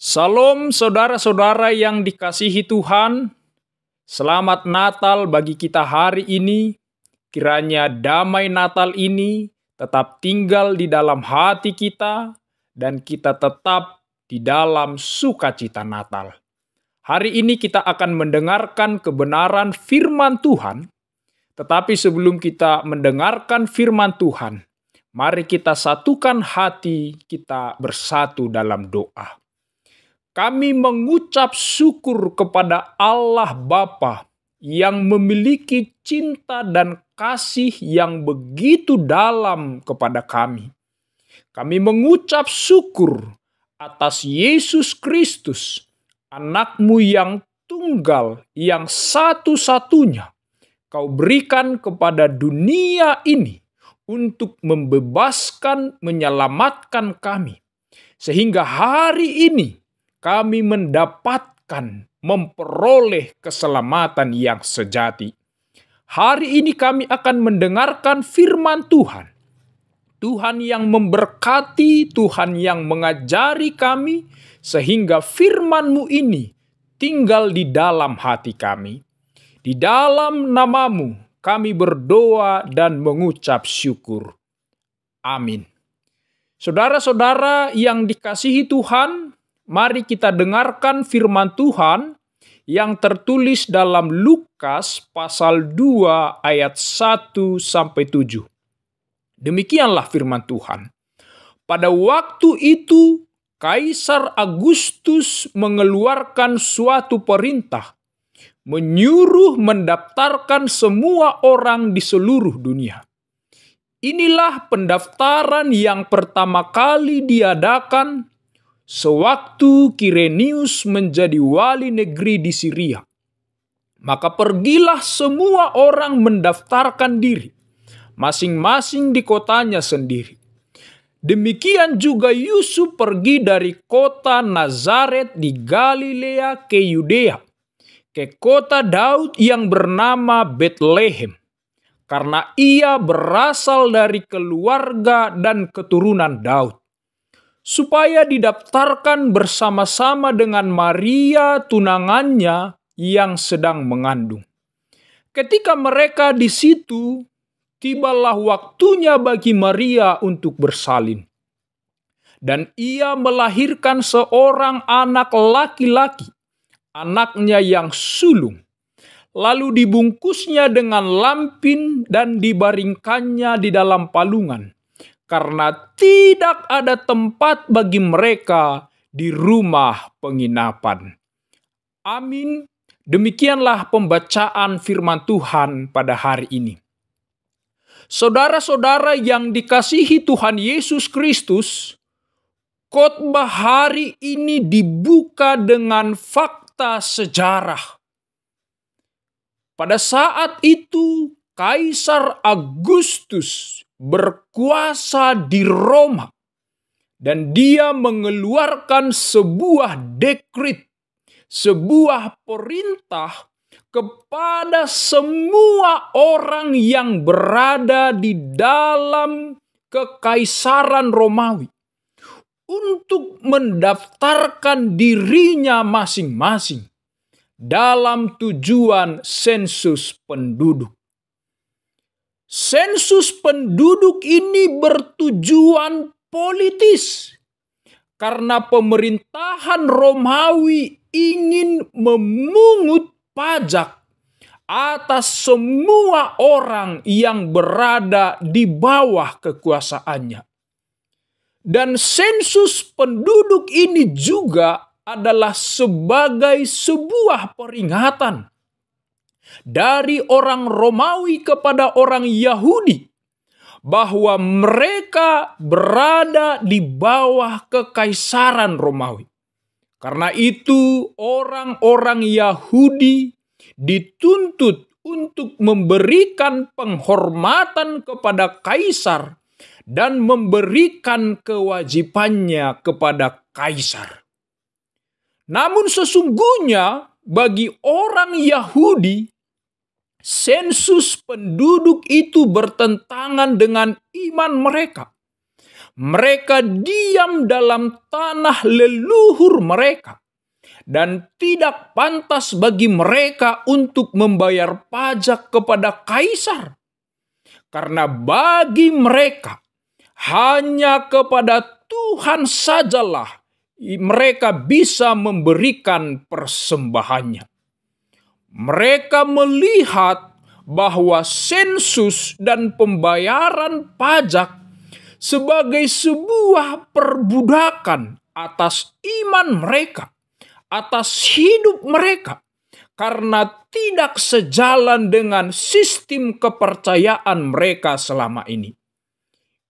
Salam saudara-saudara yang dikasihi Tuhan. Selamat Natal bagi kita hari ini. Kiranya damai Natal ini tetap tinggal di dalam hati kita dan kita tetap di dalam sukacita Natal. Hari ini kita akan mendengarkan kebenaran firman Tuhan. Tetapi sebelum kita mendengarkan firman Tuhan, mari kita satukan hati kita bersatu dalam doa. Kami mengucap syukur kepada Allah Bapa yang memiliki cinta dan kasih yang begitu dalam kepada kami. Kami mengucap syukur atas Yesus Kristus, anak-Mu yang tunggal, yang satu-satunya Kau berikan kepada dunia ini untuk membebaskan, menyelamatkan kami. Sehingga hari ini kami mendapatkan, memperoleh keselamatan yang sejati. Hari ini kami akan mendengarkan firman Tuhan. Tuhan yang memberkati, Tuhan yang mengajari kami, sehingga firman-Mu ini tinggal di dalam hati kami. Di dalam nama-Mu kami berdoa dan mengucap syukur. Amin. Saudara-saudara yang dikasihi Tuhan, mari kita dengarkan firman Tuhan yang tertulis dalam Lukas pasal 2 ayat 1-7. Demikianlah firman Tuhan. Pada waktu itu, Kaisar Agustus mengeluarkan suatu perintah, menyuruh mendaftarkan semua orang di seluruh dunia. Inilah pendaftaran yang pertama kali diadakan sewaktu Kirenius menjadi wali negeri di Syria. Maka pergilah semua orang mendaftarkan diri, masing-masing di kotanya sendiri. Demikian juga Yusuf pergi dari kota Nazaret di Galilea ke Yudea, ke kota Daud yang bernama Betlehem, karena ia berasal dari keluarga dan keturunan Daud, supaya didaftarkan bersama-sama dengan Maria tunangannya yang sedang mengandung. Ketika mereka di situ, tibalah waktunya bagi Maria untuk bersalin. Dan ia melahirkan seorang anak laki-laki, anaknya yang sulung. Lalu dibungkusnya dengan lampin dan dibaringkannya di dalam palungan, karena tidak ada tempat bagi mereka di rumah penginapan. Amin. Demikianlah pembacaan firman Tuhan pada hari ini. Saudara-saudara yang dikasihi Tuhan Yesus Kristus, khotbah hari ini dibuka dengan fakta sejarah. Pada saat itu, Kaisar Agustus berkuasa di Roma, dan dia mengeluarkan sebuah dekret, sebuah perintah kepada semua orang yang berada di dalam kekaisaran Romawi untuk mendaftarkan dirinya masing-masing dalam tujuan sensus penduduk. Sensus penduduk ini bertujuan politis karena pemerintahan Romawi ingin memungut pajak atas semua orang yang berada di bawah kekuasaannya. Dan sensus penduduk ini juga adalah sebagai sebuah peringatan dari orang Romawi kepada orang Yahudi bahwa mereka berada di bawah kekaisaran Romawi. Karena itu orang-orang Yahudi dituntut untuk memberikan penghormatan kepada kaisar dan memberikan kewajibannya kepada kaisar. Namun sesungguhnya bagi orang Yahudi, sensus penduduk itu bertentangan dengan iman mereka. mereka diam dalam tanah leluhur mereka, dan tidak pantas bagi mereka untuk membayar pajak kepada kaisar. Karena bagi mereka hanya kepada Tuhan sajalah mereka bisa memberikan persembahannya. Mereka melihat bahwa sensus dan pembayaran pajak sebagai sebuah perbudakan atas iman mereka, atas hidup mereka, karena tidak sejalan dengan sistem kepercayaan mereka selama ini.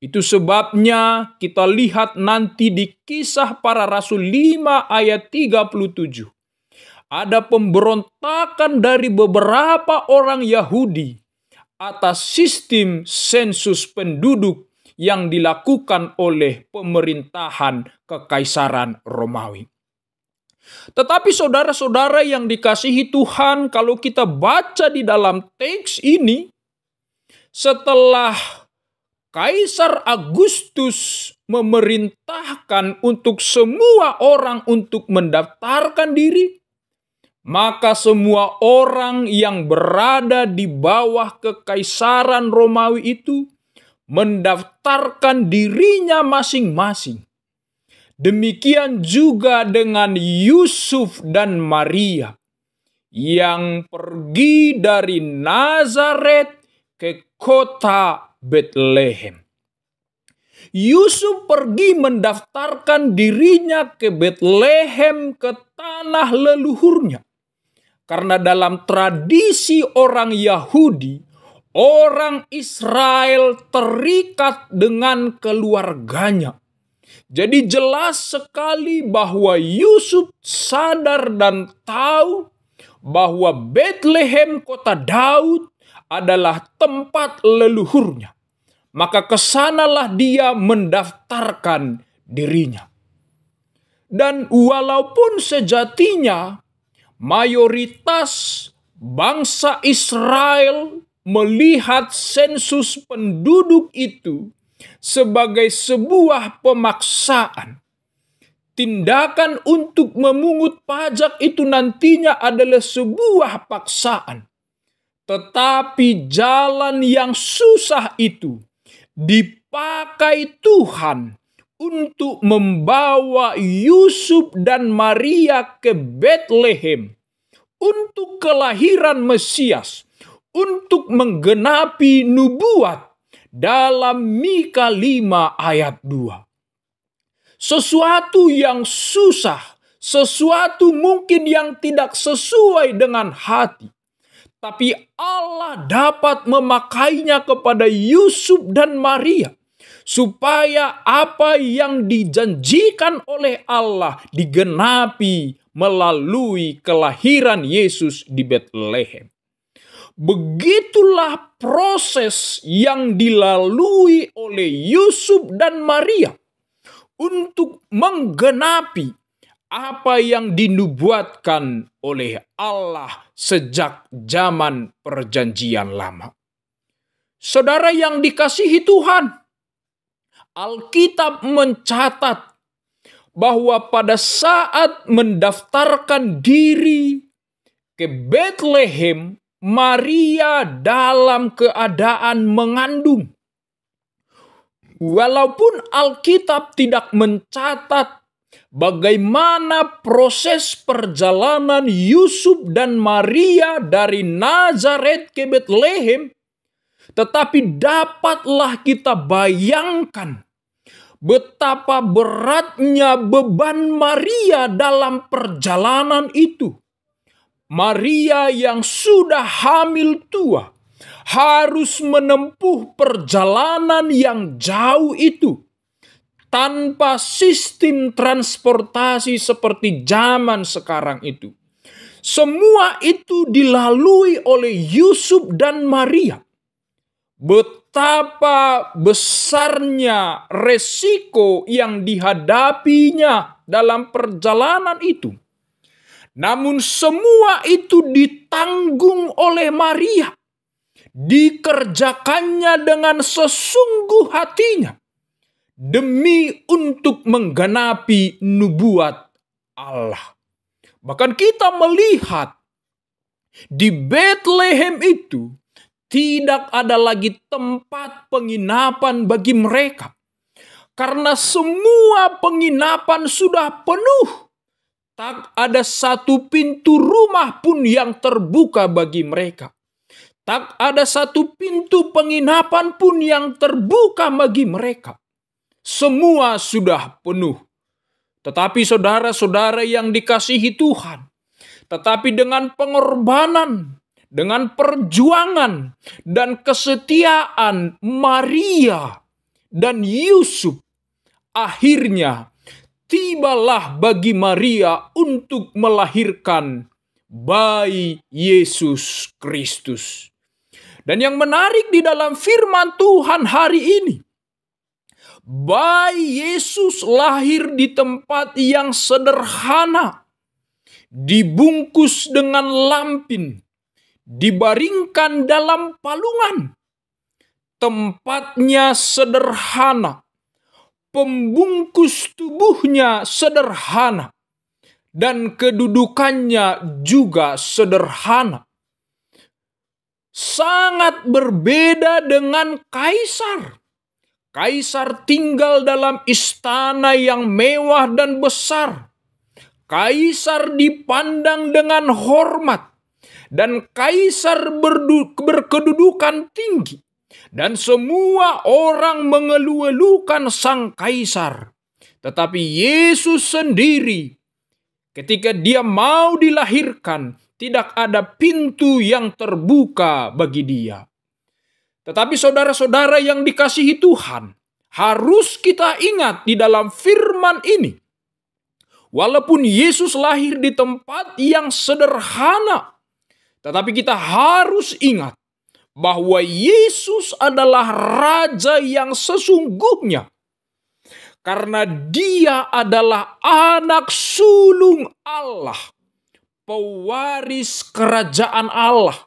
Itu sebabnya kita lihat nanti di Kisah Para Rasul 5 ayat 37. Ada pemberontakan dari beberapa orang Yahudi atas sistem sensus penduduk yang dilakukan oleh pemerintahan Kekaisaran Romawi. Tetapi saudara-saudara yang dikasihi Tuhan, kalau kita baca di dalam teks ini, setelah Kaisar Agustus memerintahkan untuk semua orang untuk mendaftarkan diri, maka semua orang yang berada di bawah Kekaisaran Romawi itu mendaftarkan dirinya masing-masing. Demikian juga dengan Yusuf dan Maria yang pergi dari Nazaret ke kota Betlehem. Yusuf pergi mendaftarkan dirinya ke Betlehem, ke tanah leluhurnya. Karena dalam tradisi orang Yahudi, orang Israel terikat dengan keluarganya. Jadi jelas sekali bahwa Yusuf sadar dan tahu bahwa Betlehem kota Daud adalah tempat leluhurnya. Maka kesanalah dia mendaftarkan dirinya. Dan walaupun sejatinya mayoritas bangsa Israel melihat sensus penduduk itu sebagai sebuah pemaksaan. Tindakan untuk memungut pajak itu nantinya adalah sebuah paksaan. Tetapi jalan yang susah itu dipakai Tuhan untuk membawa Yusuf dan Maria ke Betlehem untuk kelahiran Mesias, untuk menggenapi nubuat dalam Mika 5 ayat 2. Sesuatu yang susah, sesuatu mungkin yang tidak sesuai dengan hati. Tapi Allah dapat memakainya kepada Yusuf dan Maria, supaya apa yang dijanjikan oleh Allah digenapi melalui kelahiran Yesus di Betlehem. Begitulah proses yang dilalui oleh Yusuf dan Maria untuk menggenapi apa yang dinubuatkan oleh Allah sejak zaman Perjanjian Lama. Saudara yang dikasihi Tuhan, Alkitab mencatat bahwa pada saat mendaftarkan diri ke Betlehem, Maria dalam keadaan mengandung. Walaupun Alkitab tidak mencatat bagaimana proses perjalanan Yusuf dan Maria dari Nazaret ke Betlehem, tetapi dapatlah kita bayangkan betapa beratnya beban Maria dalam perjalanan itu. Maria yang sudah hamil tua harus menempuh perjalanan yang jauh itu tanpa sistem transportasi seperti zaman sekarang itu. Semua itu dilalui oleh Yusuf dan Maria. Betapa besarnya resiko yang dihadapinya dalam perjalanan itu. Namun semua itu ditanggung oleh Maria. Dikerjakannya dengan sesungguh hatinya. demi untuk menggenapi nubuat Allah. Bahkan kita melihat di Bethlehem itu tidak ada lagi tempat penginapan bagi mereka. Karena semua penginapan sudah penuh. Tak ada satu pintu rumah pun yang terbuka bagi mereka. Tak ada satu pintu penginapan pun yang terbuka bagi mereka. Semua sudah penuh. Tetapi saudara-saudara yang dikasihi Tuhan, tetapi dengan pengorbanan, dengan perjuangan dan kesetiaan Maria dan Yusuf, akhirnya tibalah bagi Maria untuk melahirkan bayi Yesus Kristus. Dan yang menarik di dalam firman Tuhan hari ini, bayi Yesus lahir di tempat yang sederhana, dibungkus dengan lampin, dibaringkan dalam palungan. Tempatnya sederhana, pembungkus tubuhnya sederhana, dan kedudukannya juga sederhana. Sangat berbeda dengan kaisar. Kaisar tinggal dalam istana yang mewah dan besar. Kaisar dipandang dengan hormat, dan kaisar berkedudukan tinggi, dan semua orang mengeluh-elukan sang kaisar. Tetapi Yesus sendiri, ketika dia mau dilahirkan, tidak ada pintu yang terbuka bagi dia. Tetapi saudara-saudara yang dikasihi Tuhan, harus kita ingat di dalam firman ini, walaupun Yesus lahir di tempat yang sederhana, tetapi kita harus ingat bahwa Yesus adalah Raja yang sesungguhnya. Karena dia adalah anak sulung Allah, pewaris kerajaan Allah.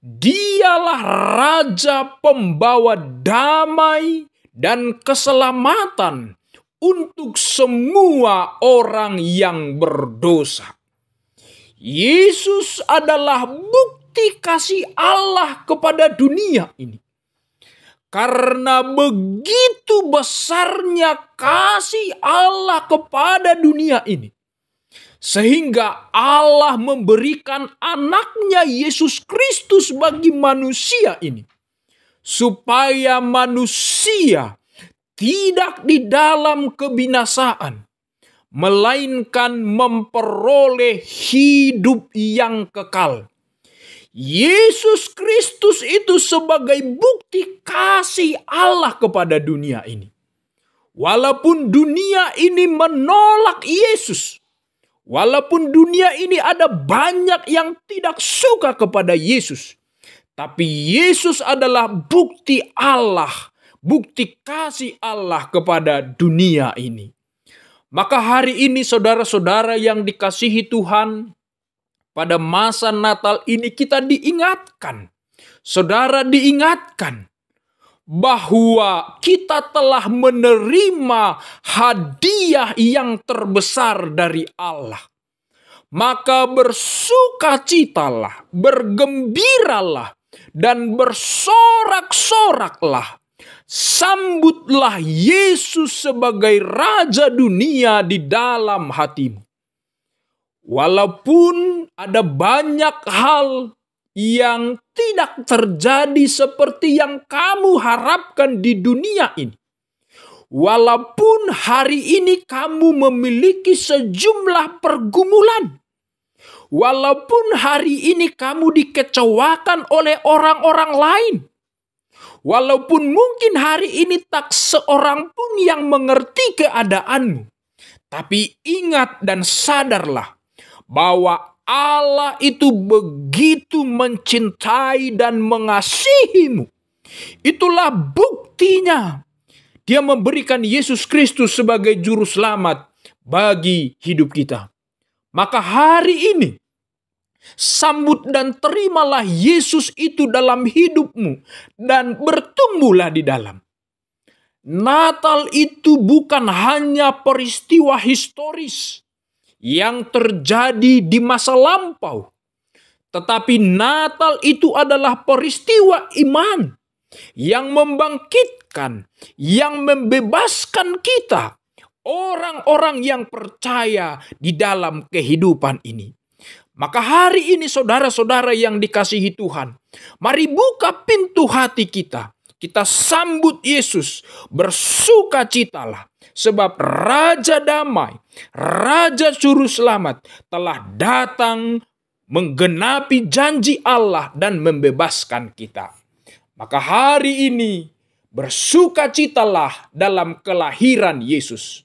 Dialah Raja pembawa damai dan keselamatan untuk semua orang yang berdosa. Yesus adalah bukti kasih Allah kepada dunia ini. Karena begitu besarnya kasih Allah kepada dunia ini, sehingga Allah memberikan anaknya Yesus Kristus bagi manusia ini, supaya manusia tidak di dalam kebinasaan, melainkan memperoleh hidup yang kekal. Yesus Kristus itu sebagai bukti kasih Allah kepada dunia ini. Walaupun dunia ini menolak Yesus, walaupun dunia ini ada banyak yang tidak suka kepada Yesus, tapi Yesus adalah bukti Allah, bukti kasih Allah kepada dunia ini. Maka hari ini saudara-saudara yang dikasihi Tuhan, pada masa Natal ini kita diingatkan, saudara diingatkan, bahwa kita telah menerima hadiah yang terbesar dari Allah. Maka bersukacitalah, bergembiralah, dan bersorak-soraklah. Sambutlah Yesus sebagai Raja dunia di dalam hatimu. Walaupun ada banyak hal yang tidak terjadi seperti yang kamu harapkan di dunia ini. Walaupun hari ini kamu memiliki sejumlah pergumulan. Walaupun hari ini kamu dikecewakan oleh orang-orang lain. Walaupun mungkin hari ini tak seorang pun yang mengerti keadaanmu. Tapi ingat dan sadarlah bahwa Allah itu begitu mencintai dan mengasihimu. Itulah buktinya. Dia memberikan Yesus Kristus sebagai juru selamat bagi hidup kita. Maka hari ini, sambut dan terimalah Yesus itu dalam hidupmu dan bertumbuhlah di dalam. Natal itu bukan hanya peristiwa historis yang terjadi di masa lampau, tetapi Natal itu adalah peristiwa iman yang membangkitkan, yang membebaskan kita, orang-orang yang percaya di dalam kehidupan ini. Maka hari ini saudara-saudara yang dikasihi Tuhan, mari buka pintu hati kita. Kita sambut Yesus, bersukacitalah. Sebab Raja Damai, Raja Juru Selamat telah datang menggenapi janji Allah dan membebaskan kita. Maka hari ini bersukacitalah dalam kelahiran Yesus.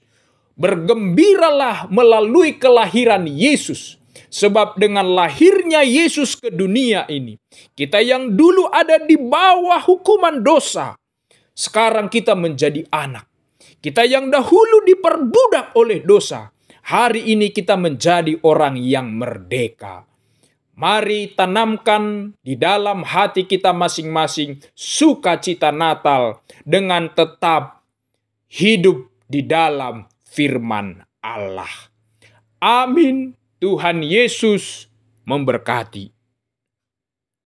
Bergembiralah melalui kelahiran Yesus. Sebab dengan lahirnya Yesus ke dunia ini, kita yang dulu ada di bawah hukuman dosa, sekarang kita menjadi anak. Kita yang dahulu diperbudak oleh dosa, hari ini kita menjadi orang yang merdeka. Mari tanamkan di dalam hati kita masing-masing sukacita Natal dengan tetap hidup di dalam firman Allah. Amin. Tuhan Yesus memberkati.